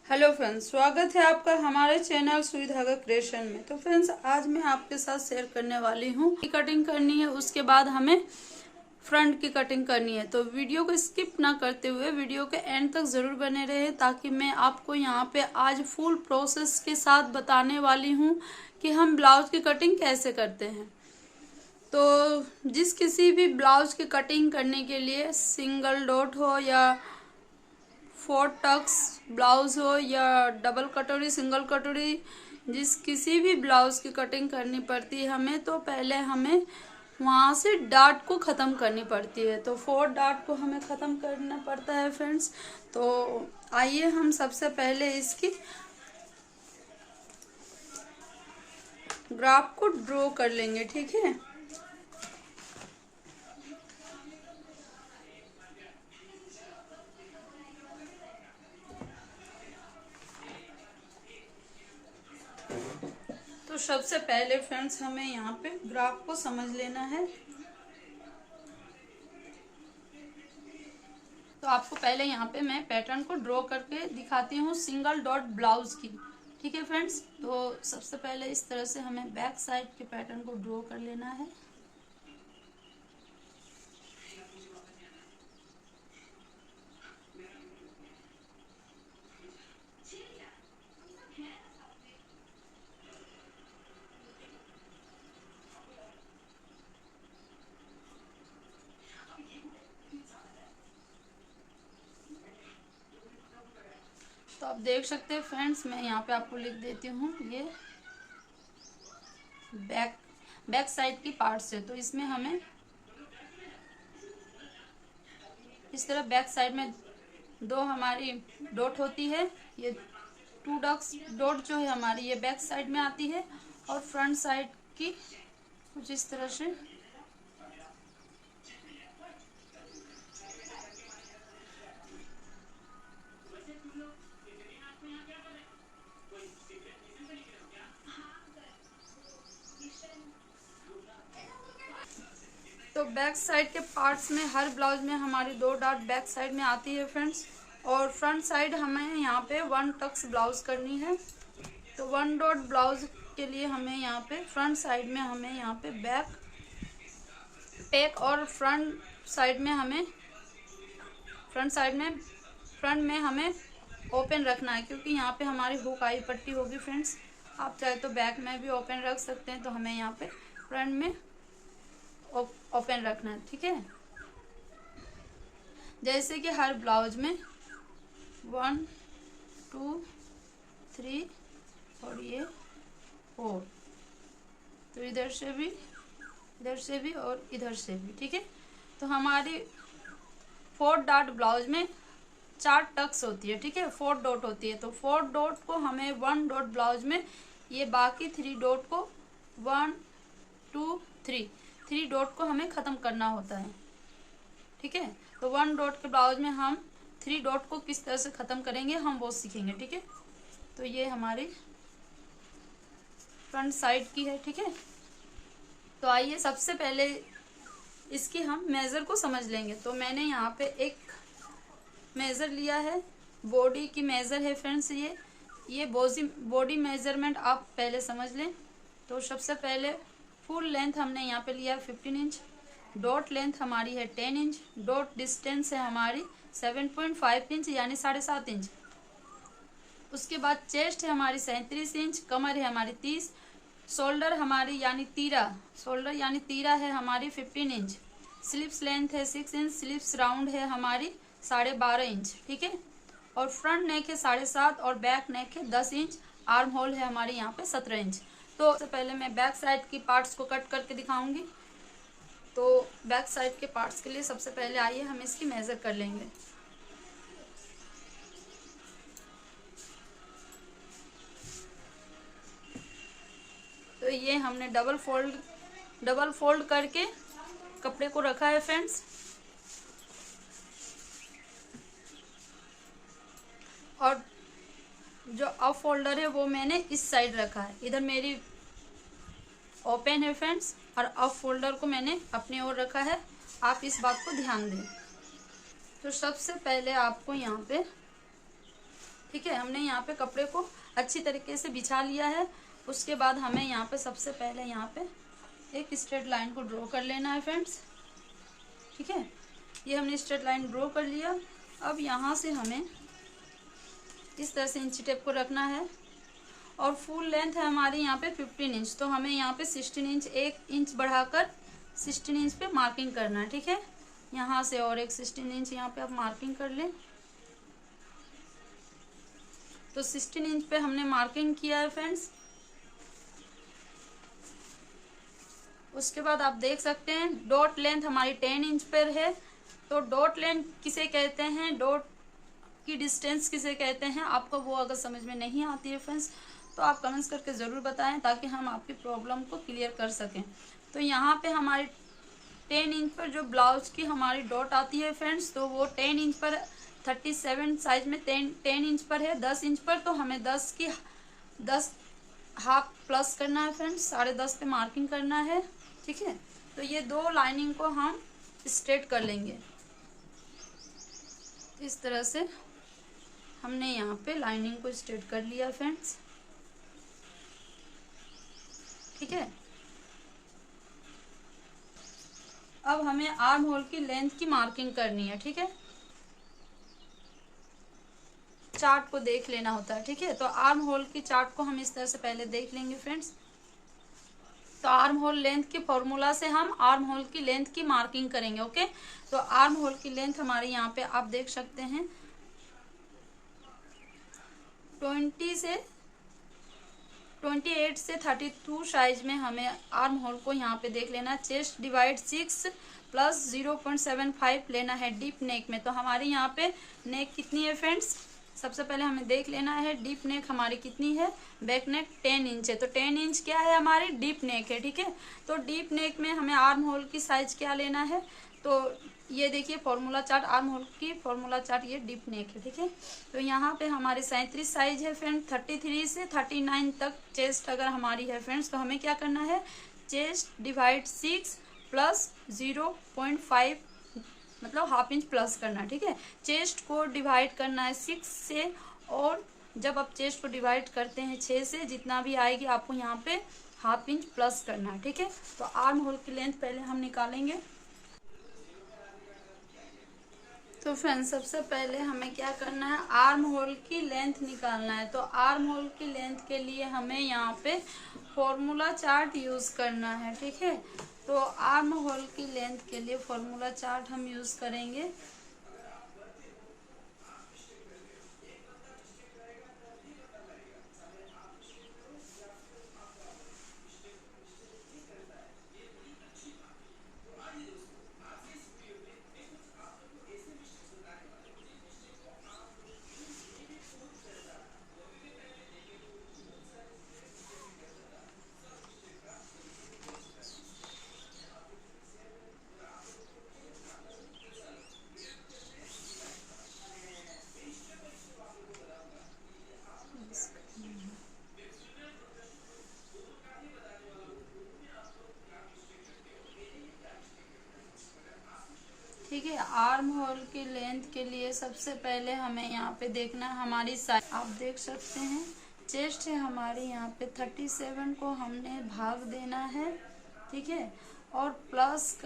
Hello friends, स्वागत है आपका हमारे चैनल सुई धागा क्रिएशन में। तो फ्रेंड्स, आज मैं आपके साथ शेयर करने वाली हूँ की कटिंग करनी है, उसके बाद हमें फ्रंट की कटिंग करनी है। तो वीडियो को स्किप ना करते हुए वीडियो के एंड तक जरूर बने रहे, ताकि मैं आपको यहाँ पे आज फुल प्रोसेस के साथ बताने वाली हूँ कि हम ब्लाउज की कटिंग कैसे करते हैं। तो जिस किसी भी ब्लाउज की कटिंग करने के लिए सिंगल डॉट हो या 4 टक्स ब्लाउज हो या डबल कटोरी सिंगल कटोरी, जिस किसी भी ब्लाउज की कटिंग करनी पड़ती है हमें, तो पहले हमें वहाँ से डार्ट को ख़त्म करनी पड़ती है। तो 4 डार्ट को हमें ख़त्म करना पड़ता है फ्रेंड्स। तो आइए हम सबसे पहले इसकी ग्राफ को ड्रॉ कर लेंगे, ठीक है। तो सबसे पहले फ्रेंड्स हमें यहाँ पे ग्राफ को समझ लेना है। तो आपको पहले यहाँ पे मैं पैटर्न को ड्रॉ करके दिखाती हूँ सिंगल डॉट ब्लाउज की, ठीक है फ्रेंड्स। तो सबसे पहले इस तरह से हमें बैक साइड के पैटर्न को ड्रॉ कर लेना है। तो आप देख सकते हैं फ्रेंड्स, मैं यहाँ पे आपको लिख देती हूँ, ये बैक साइड की पार्ट्स है। तो इसमें हमें इस तरह बैक साइड में 2 हमारी डॉट होती है, ये 2 डॉट्स डॉट जो है हमारी ये बैक साइड में आती है, और फ्रंट साइड की कुछ इस तरह से तो बैक साइड के पार्ट्स में हर ब्लाउज में हमारी 2 डॉट बैक साइड में आती है फ्रेंड्स। और फ्रंट साइड हमें यहाँ पे 1 टक्स ब्लाउज करनी है। तो 1 डॉट ब्लाउज के लिए हमें यहाँ पे फ्रंट साइड में हमें यहाँ पे बैक और फ्रंट में हमें ओपन रखना है, क्योंकि यहाँ पे हमारी हुक आई पट्टी होगी फ्रेंड्स। आप चाहे तो बैक में भी ओपन रख सकते हैं, तो हमें यहाँ पे फ्रंट में ओपन रखना है, ठीक है। जैसे कि हर ब्लाउज में 1 2 3 और ये 4, तो इधर से भी और इधर से भी, ठीक है। तो हमारी 4 डॉट ब्लाउज में 4 टक्स होती है, ठीक है, 4 डॉट होती है। तो 4 डॉट को हमें 1 डॉट ब्लाउज में ये बाकी 3 डॉट को 1 2 3 डॉट को हमें ख़त्म करना होता है, ठीक है। तो 1 डॉट के ब्लाउज में हम 3 डॉट को किस तरह से ख़त्म करेंगे हम वो सीखेंगे, ठीक है। तो ये हमारी फ्रंट साइड की है, ठीक है। तो आइए सबसे पहले इसकी हम मेज़र को समझ लेंगे। तो मैंने यहाँ पे एक मेज़र लिया है, बॉडी की मेज़र है फ्रेंड्स। ये बॉडी मेज़रमेंट आप पहले समझ लें। तो सबसे पहले फुल लेंथ हमने यहाँ पे लिया 15 इंच, डॉट लेंथ हमारी है 10 इंच, डॉट डिस्टेंस है हमारी 7.5 इंच यानी 7.5 इंच। उसके बाद चेस्ट है हमारी 37 इंच, कमर है हमारी 30, शोल्डर यानी तीरा है हमारी 15 इंच, स्लिप्स लेंथ है 6 इंच, स्लिप्स राउंड है हमारी 12.5 इंच, ठीक है। और फ्रंट नेक है 7.5 और बैक नेक है 10 इंच, आर्म होल है हमारी यहाँ पे 17 इंच। तो सबसे पहले मैं बैक साइड की पार्ट्स को कट करके दिखाऊंगी। तो बैक साइड के पार्ट्स के लिए सबसे पहले आइए हम इसकी मेज़र कर लेंगे। तो ये हमने डबल फोल्ड करके कपड़े को रखा है फ्रेंड्स। और जो अप फोल्डर है वो मैंने इस साइड रखा है, इधर मेरी ओपन है फ्रेंड्स, और अप फोल्डर को मैंने अपनी ओर रखा है। आप इस बात को ध्यान दें। तो सबसे पहले आपको यहाँ पे ठीक है, हमने यहाँ पे कपड़े को अच्छी तरीके से बिछा लिया है। उसके बाद हमें यहाँ पे सबसे पहले यहाँ पे एक स्ट्रेट लाइन को ड्रॉ कर लेना है फ्रेंड्स। ठीक है, ये हमने स्ट्रेट लाइन ड्रॉ कर लिया। अब यहाँ से हमें इस तरह से इंची टेप को रखना है और फुल लेंथ है हमारी यहाँ पे 15 इंच, तो हमें यहाँ पे 16 इंच, 1 इंच बढ़ाकर 16 इंच पे मार्किंग करना है। ठीक है, यहाँ से और एक 16 इंच यहाँ पे आप मार्किंग कर लें। तो 16 इंच पे हमने मार्किंग किया है फ्रेंड्स। उसके बाद आप देख सकते हैं डॉट लेंथ हमारी 10 इंच पर है। तो डॉट लेंथ किसे कहते हैं, डॉट की डिस्टेंस किसे कहते हैं, आपको वो अगर समझ में नहीं आती है फ्रेंड्स तो आप कमेंट्स करके ज़रूर बताएं ताकि हम आपकी प्रॉब्लम को क्लियर कर सकें। तो यहाँ पे हमारी 10 इंच पर जो ब्लाउज की हमारी डॉट आती है फ्रेंड्स, तो वो 10 इंच पर 37 साइज में 10 इंच पर है, 10 इंच पर। तो हमें 10 हाफ प्लस करना है फ्रेंड्स, 10.5 पे मार्किंग करना है। ठीक है, तो ये दो लाइनिंग को हम स्ट्रेट कर लेंगे। इस तरह से हमने यहाँ पे लाइनिंग को स्ट्रेट कर लिया फ्रेंड्स। ठीक है, अब हमें आर्म होल की लेंथ की मार्किंग करनी है। ठीक है, चार्ट को देख लेना होता है। ठीक है, तो आर्म होल की चार्ट को हम इस तरह से पहले देख लेंगे फ्रेंड्स। तो आर्म होल लेंथ के फॉर्मूला से हम आर्म होल की लेंथ की मार्किंग करेंगे। ओके, तो आर्म होल की लेंथ हमारे यहाँ पे आप देख सकते हैं 28 से 32 साइज में हमें आर्म होल को यहाँ पे देख लेना। चेस्ट डिवाइड 6 प्लस 0.75 लेना है डीप नेक में। तो हमारी यहाँ पे नेक कितनी है फ्रेंड्स, सबसे पहले हमें देख लेना है डीप नेक हमारी कितनी है। बैक नेक 10 इंच है, तो 10 इंच क्या है हमारी डीप नेक है। ठीक है, तो डीप नेक में हमें आर्म होल की साइज क्या लेना है, तो ये देखिए फॉर्मूला चार्ट, आर्म होल की फॉर्मूला चार्ट, ये डीप नेक है। ठीक है, तो यहाँ पे हमारे 37 साइज है फ्रेंड, 33 से 39 तक चेस्ट अगर हमारी है फ्रेंड्स, तो हमें क्या करना है, चेस्ट डिवाइड 6 प्लस 0.5 मतलब हाफ इंच प्लस करना है। ठीक है, चेस्ट को डिवाइड करना है 6 से, और जब आप चेस्ट को डिवाइड करते हैं 6 से, जितना भी आएगी आपको यहाँ पे हाफ इंच प्लस करना है। ठीक है, तो आर्म होल की लेंथ पहले हम निकालेंगे। तो फ्रेंड्स सबसे पहले हमें क्या करना है, आर्म होल की लेंथ निकालना है। तो आर्म होल की लेंथ के लिए हमें यहाँ पे फॉर्मूला चार्ट यूज़ करना है। ठीक है, तो आर्म होल की लेंथ के लिए फॉर्मूला चार्ट हम यूज़ करेंगे। ठीक है, आर्म होल की लेंथ के लिए सबसे पहले हमें यहाँ पे देखना है हमारी साइज। आप देख सकते हैं चेस्ट है हमारी यहाँ पे 37 को हमने भाग देना है। ठीक है, और प्लस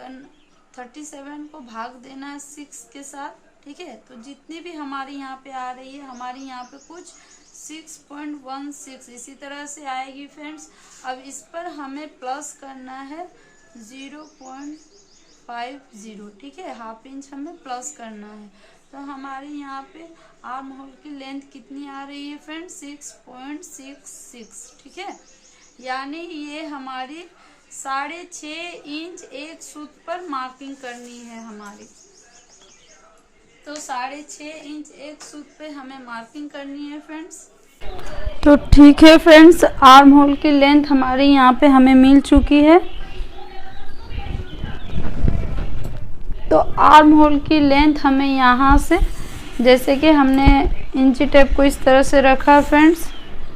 37 को भाग देना है 6 के साथ। ठीक है, तो जितनी भी हमारी यहाँ पे आ रही है, हमारी यहाँ पे कुछ 6.16 इसी तरह से आएगी फ्रेंड्स। अब इस पर हमें प्लस करना है 0.50। ठीक है, हाफ इंच हमें प्लस करना है। तो हमारे यहाँ पे आर्म होल की लेंथ कितनी आ रही है फ्रेंड्स, 6.66। ठीक है, यानी ये हमारी 6.5 इंच एक सूत पर मार्किंग करनी है हमारी। तो 6.5 इंच एक सूत पे हमें मार्किंग करनी है फ्रेंड्स। तो ठीक है फ्रेंड्स, आर्म होल की लेंथ हमारी यहाँ पे हमें मिल चुकी है। तो आर्म होल की लेंथ हमें यहाँ से, जैसे कि हमने इंची टेप को इस तरह से रखा फ्रेंड्स,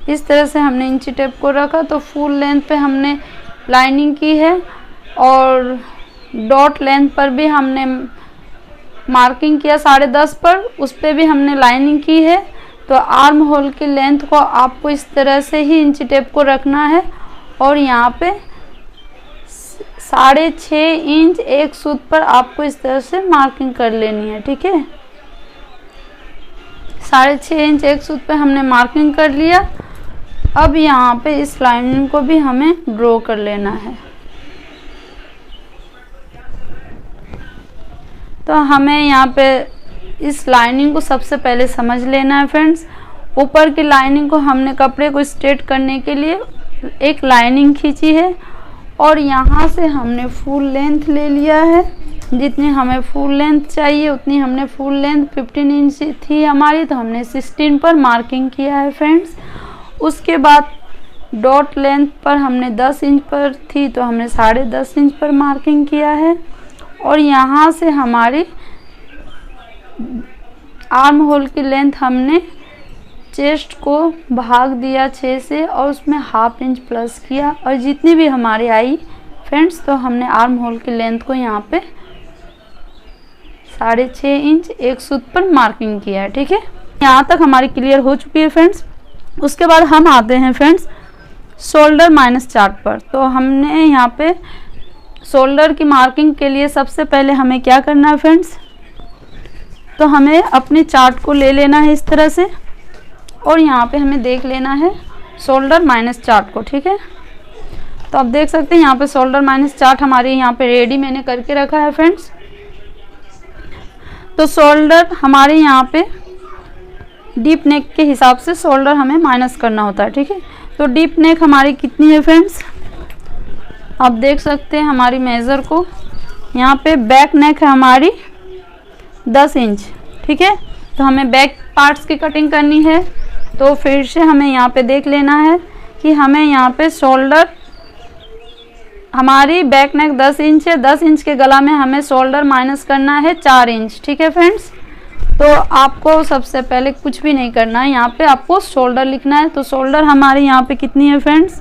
इस तरह से हमने इंची टेप को रखा, तो फुल लेंथ पे हमने लाइनिंग की है और डॉट लेंथ पर भी हमने मार्किंग किया 10.5 पर, उस पर भी हमने लाइनिंग की है। तो आर्म होल की लेंथ को आपको इस तरह से ही इंची टेप को रखना है और यहाँ पे 6.5 इंच एक सूत पर आपको इस तरह से मार्किंग कर लेनी है। ठीक है, 6.5 इंच एक सूत पे हमने मार्किंग कर लिया। अब यहाँ पे इस लाइनिंग को भी हमें ड्रॉ कर लेना है। तो हमें यहाँ पे इस लाइनिंग को सबसे पहले समझ लेना है फ्रेंड्स। ऊपर की लाइनिंग को हमने कपड़े को स्ट्रेट करने के लिए एक लाइनिंग खींची है और यहाँ से हमने फुल लेंथ ले लिया है। जितनी हमें फुल लेंथ चाहिए उतनी हमने फुल लेंथ 15 इंच थी हमारी, तो हमने 16 पर मार्किंग किया है फ्रेंड्स। उसके बाद डॉट लेंथ पर हमने 10 इंच पर थी तो हमने 10.5 इंच पर मार्किंग किया है और यहाँ से हमारी आर्म होल की लेंथ हमने चेस्ट को भाग दिया 6 से और उसमें 1/2 इंच प्लस किया और जितनी भी हमारी आई फ्रेंड्स, तो हमने आर्म होल की लेंथ को यहाँ पे 6.5 इंच एक सूत पर मार्किंग किया है। ठीक है, यहाँ तक हमारी क्लियर हो चुकी है फ्रेंड्स। उसके बाद हम आते हैं फ्रेंड्स शोल्डर माइनस चार्ट पर। तो हमने यहाँ पे शोल्डर की मार्किंग के लिए सबसे पहले हमें क्या करना है फ्रेंड्स, तो हमें अपने चार्ट को ले लेना है इस तरह से और यहाँ पे हमें देख लेना है शोल्डर माइनस चार्ट को। ठीक है, तो आप देख सकते हैं यहाँ पे शोल्डर माइनस चार्ट हमारे यहाँ पे रेडी मैंने करके रखा है फ्रेंड्स। तो शोल्डर हमारे यहाँ पे डीप नेक के हिसाब से शोल्डर हमें माइनस करना होता है। ठीक है, तो डीप नेक हमारी कितनी है फ्रेंड्स, आप देख सकते हैं हमारी मेज़र को। यहाँ पे बैक नेक है हमारी 10 इंच। ठीक है, तो हमें बैक पार्ट्स की कटिंग करनी है। तो फिर से हमें यहाँ पे देख लेना है कि हमें यहाँ पे शोल्डर हमारी बैक नेक 10 इंच है, 10 इंच के गला में हमें शोल्डर माइनस करना है 4 इंच। ठीक है फ्रेंड्स, तो आपको सबसे पहले कुछ भी नहीं करना है, यहाँ पे आपको शोल्डर लिखना है। तो शोल्डर हमारी यहाँ पे कितनी है फ्रेंड्स,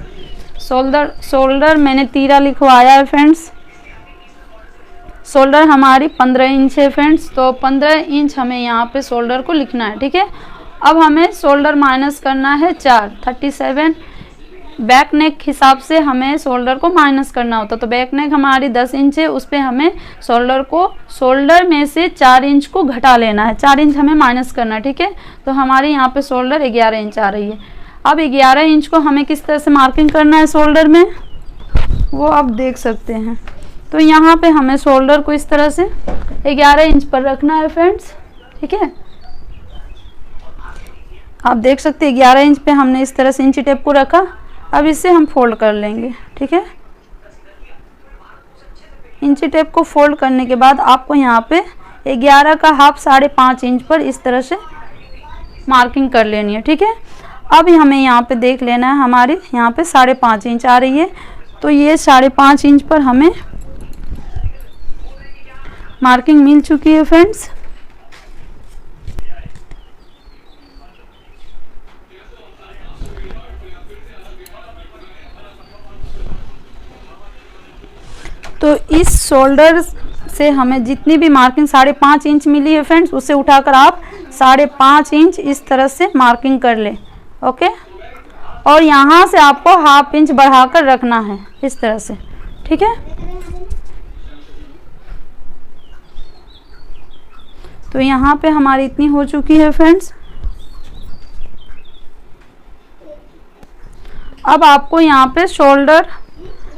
शोल्डर मैंने 13 लिखवाया है फ्रेंड्स। शोल्डर हमारी 15 इंच है फ्रेंड्स, तो 15 इंच हमें यहाँ पे शोल्डर को लिखना है। ठीक है, अब हमें शोल्डर माइनस करना है 4, 37। बैक नेक हिसाब से हमें शोल्डर को माइनस करना होता, तो बैक नेक हमारी 10 इंच है, उस पर हमें शोल्डर में से 4 इंच को घटा लेना है, 4 इंच हमें माइनस करना है। ठीक है, तो हमारे यहाँ पे शोल्डर 11 इंच आ रही है। अब 11 इंच को हमें किस तरह से मार्किंग करना है शोल्डर में, वो आप देख सकते हैं। तो यहाँ पे हमें शोल्डर को इस तरह से 11 इंच पर रखना है फ्रेंड्स। ठीक है, आप देख सकते हैं 11 इंच पे हमने इस तरह से इंची टेप को रखा। अब इसे हम फोल्ड कर लेंगे। ठीक है, इंची टेप को फोल्ड करने के बाद आपको यहाँ पे 11 का हाफ 5.5 इंच पर इस तरह से मार्किंग कर लेनी है। ठीक है, अब हमें यहाँ पे देख लेना है हमारी यहाँ पे 5.5 इंच आ रही है, तो ये 5.5 इंच पर हमें मार्किंग मिल चुकी है फ्रेंड्स। तो इस शोल्डर से हमें जितनी भी मार्किंग 5.5 इंच मिली है फ्रेंड्स, उसे उठाकर आप 5.5 इंच इस तरह से मार्किंग कर ले। ओके, और यहाँ से आपको 1/2 इंच बढ़ाकर रखना है इस तरह से। ठीक है, तो यहाँ पे हमारी इतनी हो चुकी है फ्रेंड्स। अब आपको यहाँ पे शोल्डर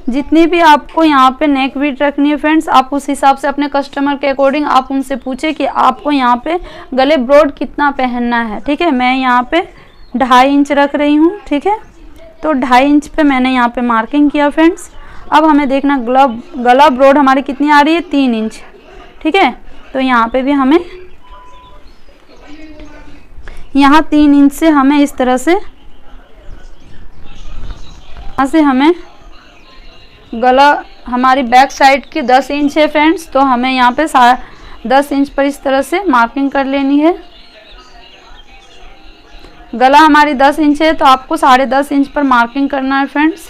जितनी भी आपको यहाँ पे नेक विड्थ रखनी है फ्रेंड्स, आप उस हिसाब से अपने कस्टमर के अकॉर्डिंग आप उनसे पूछे कि आपको यहाँ पे गले ब्रॉड कितना पहनना है। ठीक है, मैं यहाँ पे 2.5 इंच रख रही हूँ। ठीक है, तो 2.5 इंच पे मैंने यहाँ पे मार्किंग किया फ्रेंड्स। अब हमें देखना गला ब्रॉड हमारी कितनी आ रही है, 3 इंच। ठीक है, तो यहाँ पे भी हमें यहाँ 3 इंच से हमें इस तरह से यहाँ से हमें गला हमारी बैक साइड की 10 इंच है फ्रेंड्स, तो हमें यहाँ पे 10 इंच पर इस तरह से मार्किंग कर लेनी है। गला हमारी 10 इंच है, तो आपको 10.5 इंच पर मार्किंग करना है फ्रेंड्स।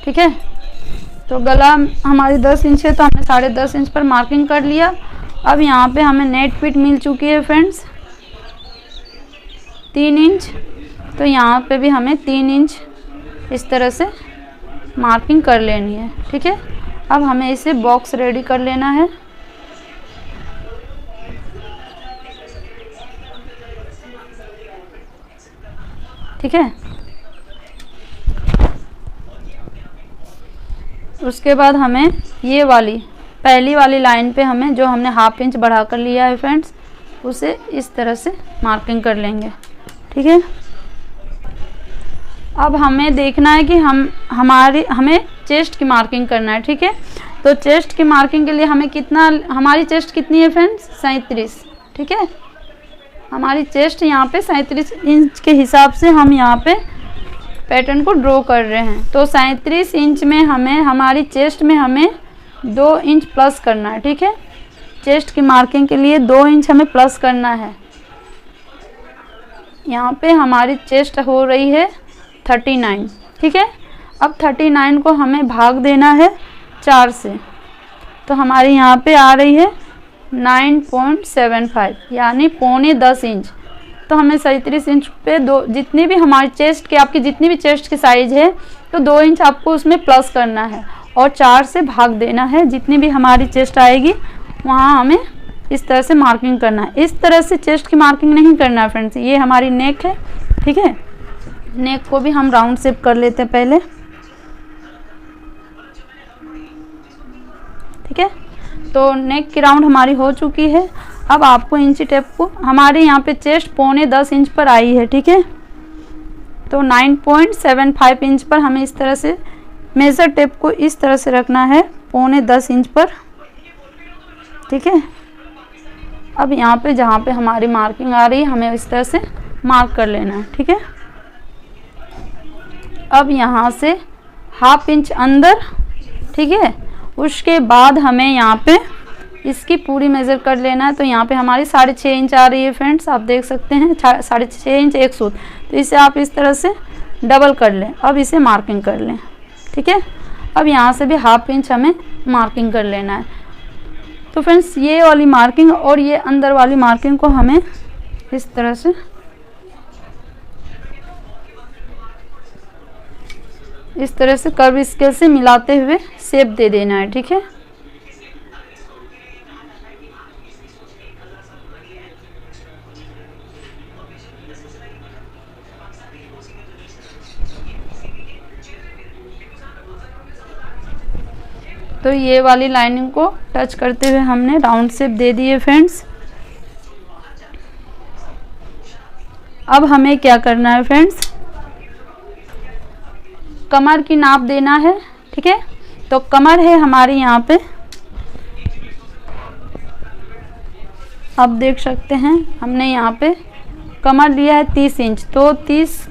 ठीक है, तो गला हमारी 10 इंच है, तो हमने 10.5 इंच पर मार्किंग कर लिया। अब यहाँ पे हमें नेट फिट मिल चुकी है फ्रेंड्स 3 इंच। तो यहाँ पे भी हमें 3 इंच इस तरह से मार्किंग कर लेनी है। ठीक है, अब हमें इसे बॉक्स रेडी कर लेना है। ठीक है, उसके बाद हमें ये वाली पहली वाली लाइन पे हमें जो हमने ½ इंच बढ़ा कर लिया है फ्रेंड्स, उसे इस तरह से मार्किंग कर लेंगे। ठीक है, अब हमें देखना है कि हमें चेस्ट की मार्किंग करना है। ठीक है, तो चेस्ट की मार्किंग के लिए हमें कितना, हमारी चेस्ट कितनी है फ्रेंड्स 37। ठीक है, हमारी चेस्ट यहाँ पे 37 इंच के हिसाब से हम यहाँ पे पैटर्न को ड्रॉ कर रहे हैं। तो 37 इंच में हमें हमारी चेस्ट में हमें 2 इंच प्लस करना है। ठीक है, चेस्ट की मार्किंग के लिए 2 इंच हमें प्लस करना है। यहाँ पे हमारी चेस्ट हो रही है 39। ठीक है, अब 39 को हमें भाग देना है 4 से, तो हमारी यहाँ पे आ रही है 9.75 यानी 9.25 इंच। तो हमें 37 इंच पे जितनी भी हमारी चेस्ट की, आपकी जितनी भी चेस्ट की साइज है, तो 2 इंच आपको उसमें प्लस करना है और 4 से भाग देना है। जितनी भी हमारी चेस्ट आएगी वहाँ हमें इस तरह से मार्किंग करना है। इस तरह से चेस्ट की मार्किंग नहीं करना है फ्रेंड्स। ये हमारी नेक है। ठीक है, नेक को भी हम राउंड शेप कर लेते हैं पहले। ठीक है, तो नेक की राउंड हमारी हो चुकी है। अब आपको इंची टेप को, हमारे यहाँ पे चेस्ट 9.25 इंच पर आई है। ठीक है, तो 9.75 इंच पर हमें इस तरह से मेज़र टेप को इस तरह से रखना है 9.25 इंच पर। ठीक है, अब यहाँ पे जहाँ पे हमारी मार्किंग आ रही है हमें इस तरह से मार्क कर लेना है। ठीक है, अब यहाँ से ½ इंच अंदर। ठीक है, उसके बाद हमें यहाँ पे इसकी पूरी मेज़र कर लेना है। तो यहाँ पे हमारी 6.5 इंच आ रही है फ्रेंड्स, आप देख सकते हैं 6.5 इंच एक सूत। तो इसे आप इस तरह से डबल कर लें। अब इसे मार्किंग कर लें। ठीक है, अब यहाँ से भी ½ इंच हमें मार्किंग कर लेना है। तो फ्रेंड्स ये वाली मार्किंग और ये अंदर वाली मार्किंग को हमें इस तरह से कर्व स्केल से मिलाते हुए शेप दे देना है। ठीक है, तो ये वाली लाइनिंग को टच करते हुए हमने राउंड शेप दे दी है फ्रेंड्स। अब हमें क्या करना है फ्रेंड्स, कमर की नाप देना है। ठीक है, तो कमर है हमारी यहाँ पे, आप देख सकते हैं हमने यहाँ पे कमर लिया है 30 इंच। तो 30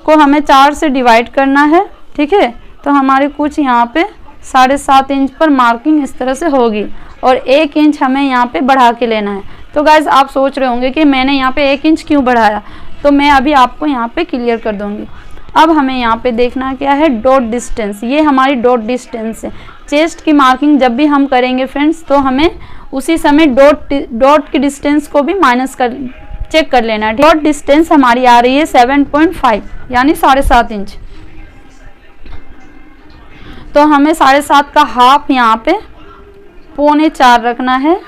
को हमें 4 से डिवाइड करना है। ठीक है, तो हमारे कुछ यहाँ पे 7.5 इंच पर मार्किंग इस तरह से होगी और 1 इंच हमें यहाँ पे बढ़ा के लेना है। तो गाइज आप सोच रहे होंगे कि मैंने यहाँ पे 1 इंच क्यों बढ़ाया, तो मैं अभी आपको यहाँ पे क्लियर कर दूंगी। अब हमें यहाँ पे देखना क्या है, डॉट डिस्टेंस। ये हमारी डॉट डिस्टेंस है। चेस्ट की मार्किंग जब भी हम करेंगे फ्रेंड्स, तो हमें उसी समय डॉट की डिस्टेंस को भी चेक कर लेना है। डॉट डिस्टेंस हमारी आ रही है 7.5 यानी 7.5 इंच। तो हमें 7.5 का हाफ यहाँ पे 3.25 रखना है।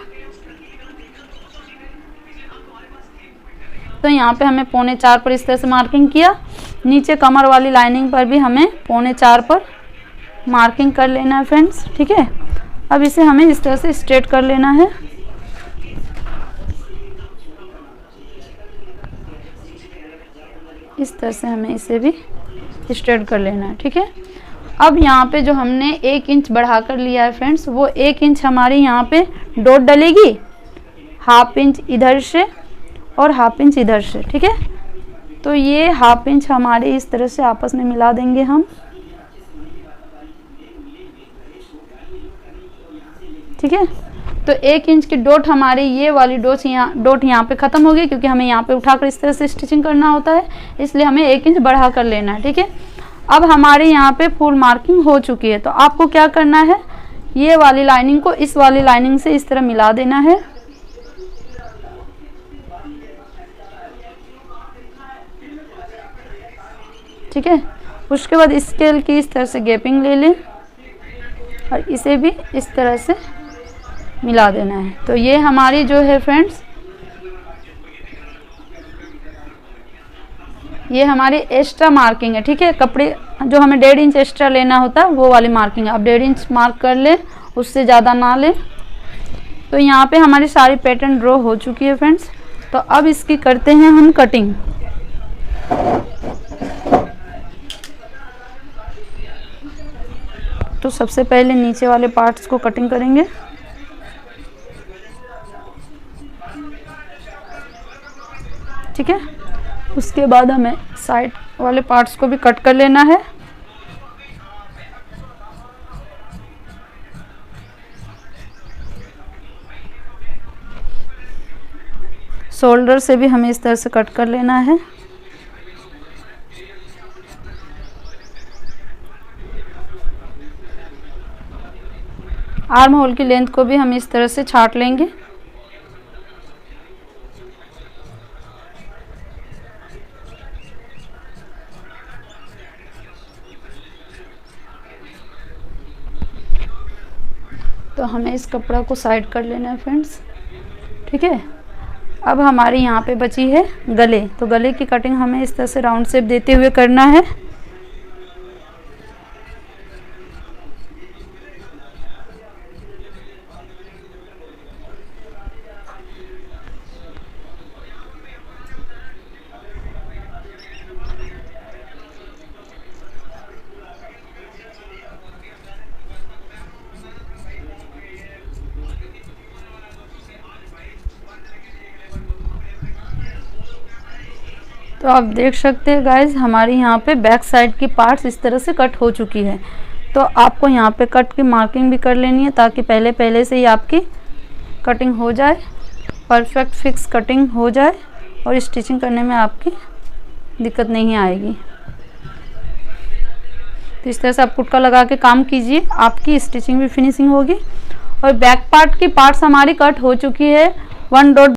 तो यहाँ पे हमें 3.25 पर इस तरह से मार्किंग किया। नीचे कमर वाली लाइनिंग पर भी हमें 3.25 पर मार्किंग कर लेना है फ्रेंड्स। ठीक है, अब इसे हमें इस तरह से स्ट्रेट कर लेना है। इस तरह से हमें इसे भी स्ट्रेट कर लेना है। ठीक है, अब यहाँ पे जो हमने 1 इंच बढ़ा कर लिया है फ्रेंड्स, वो 1 इंच हमारी यहाँ पे डॉट डलेगी, ½ इंच इधर से और ½ इंच इधर से। ठीक है, तो ये ½ इंच हमारे इस तरह से आपस में मिला देंगे हम। ठीक है, तो 1 इंच की डॉट हमारी ये वाली डॉट यहाँ पे ख़त्म हो गई, क्योंकि हमें यहाँ पे उठाकर इस तरह से स्टिचिंग करना होता है, इसलिए हमें 1 इंच बढ़ा कर लेना है। ठीक है, अब हमारे यहाँ पे फुल मार्किंग हो चुकी है। तो आपको क्या करना है, ये वाली लाइनिंग को इस वाली लाइनिंग से इस तरह मिला देना है। ठीक है। उसके बाद स्केल की इस तरह से गैपिंग ले लें और इसे भी इस तरह से मिला देना है। तो ये हमारी जो है फ्रेंड्स, ये हमारी एक्स्ट्रा मार्किंग है, ठीक है। कपड़े जो हमें 1.5 इंच एक्स्ट्रा लेना होता है वो वाली मार्किंग है। अब 1.5 इंच मार्क कर लें, उससे ज़्यादा ना लें। तो यहाँ पे हमारी सारी पैटर्न ड्रॉ हो चुकी है फ्रेंड्स। तो अब इसकी करते हैं हम कटिंग। तो सबसे पहले नीचे वाले पार्ट्स को कटिंग करेंगे। ठीक है, उसके बाद हमें साइड वाले पार्ट्स को भी कट कर लेना है। शोल्डर से भी हमें इस तरह से कट कर लेना है। आर्म होल की लेंथ को भी हम इस तरह से छांट लेंगे। तो हमें इस कपड़ा को साइड कर लेना है फ्रेंड्स। ठीक है, अब हमारी यहाँ पे बची है गले। तो गले की कटिंग हमें इस तरह से राउंड शेप देते हुए करना है। तो आप देख सकते हैं गाइज, हमारी यहाँ पे बैक साइड की पार्ट्स इस तरह से कट हो चुकी है। तो आपको यहाँ पे कट की मार्किंग भी कर लेनी है ताकि पहले से ही आपकी कटिंग हो जाए, परफेक्ट फिक्स कटिंग हो जाए और स्टिचिंग करने में आपकी दिक्कत नहीं आएगी। तो इस तरह से आप कुटका लगा के काम कीजिए, आपकी स्टिचिंग भी फिनिशिंग होगी। और बैक पार्ट की पार्ट्स हमारी कट हो चुकी है। 1 डॉट